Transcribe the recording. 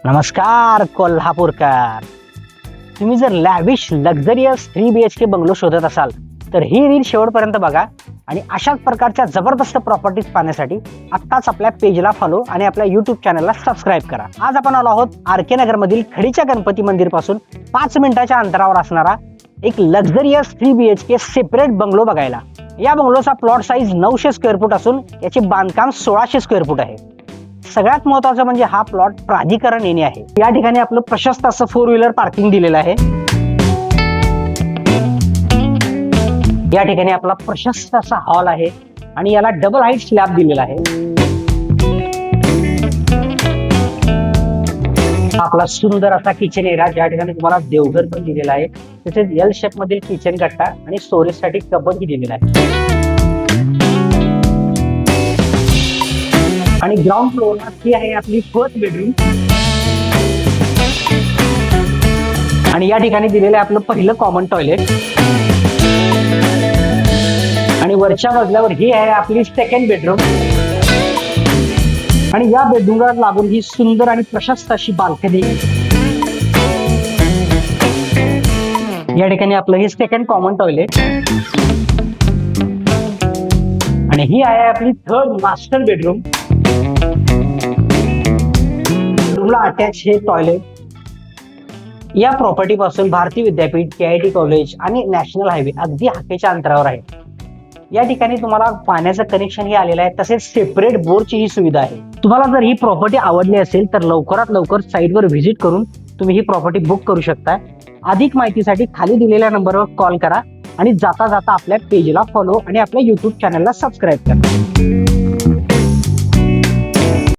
नमस्कार कोल्हापूरकर. तुम्ही जर लॅविश लक्झरियस 3 BHK बंगलो शोधत असाल तर ही रील शेवटपर्यंत बघा आणि अशाच प्रकारच्या जबरदस्त प्रॉपर्टीज पाहण्यासाठी आत्ताच आपल्या पेजला फॉलो आणि आपल्या युट्यूब चॅनलला सबस्क्राईब करा. आज आपण आलो आहोत RK नगर मधील खडीच्या गणपती मंदिर पासून 5 मिनिटाच्या अंतरावर असणारा एक लक्झरियस 3 BHK सेपरेट बंगलो बघायला. या बंगलोचा प्लॉट साईज 900 स्क्वेअर फूट असून याचे बांधकाम 1600 स्क्वेअर फूट आहे. सगळ्यात महत्त्वाचं म्हणजे हा प्लॉट प्राधिकरण येणे आहे. या ठिकाणी आपलं प्रशस्त असं 4 व्हीलर पार्किंग दिलेलं आहे. या ठिकाणी आपला प्रशस्त असा हॉल आहे आणि याला डबल हाईट स्लॅब दिलेला आहे. आपला सुंदर असा किचन एरिया, ज्या ठिकाणी तुम्हाला देवघर पण दिलेला आहे. तसेच एल शेप मधील किचन कट्टा आणि स्टोरेज साठी कबड दिलेला आहे. आणि ग्राउंड फ्लोअरला ही आहे आपली फर्स्ट बेडरूम आणि या ठिकाणी दिलेलं आहे आपलं पहिलं कॉमन टॉयलेट आणि वरच्या मजल्यावर ही आहे आपली सेकंड बेडरूम आणि या बेडरूमला लागून ही सुंदर आणि प्रशस्त अशी बाल्कनी. या ठिकाणी आपलं हे सेकंड कॉमन टॉयलेट आणि ही आहे आपली थर्ड मास्टर बेडरूम. अटॅच हे टॉयलेट. या प्रॉपर्टी पासून भारतीय विद्यापीठ, KIT कॉलेज आणि नॅशनल हायवे अगदी हाकेच्या अंतरावर आहे. या ठिकाणी तुम्हाला पाण्याचं कनेक्शन हे आलेलं आहे. तसेच सेपरेट बोरची ही सुविधा आहे. तुम्हाला जर ही प्रॉपर्टी आवडली असेल तर लवकरात लवकर साईटवर व्हिजिट करून तुम्ही ही प्रॉपर्टी बुक करू शकता. अधिक माहितीसाठी खाली दिलेल्या नंबरवर कॉल करा आणि जाता जाता आपल्या पेजला फॉलो आणि आपल्या युट्यूब चॅनलला सबस्क्राईब करा.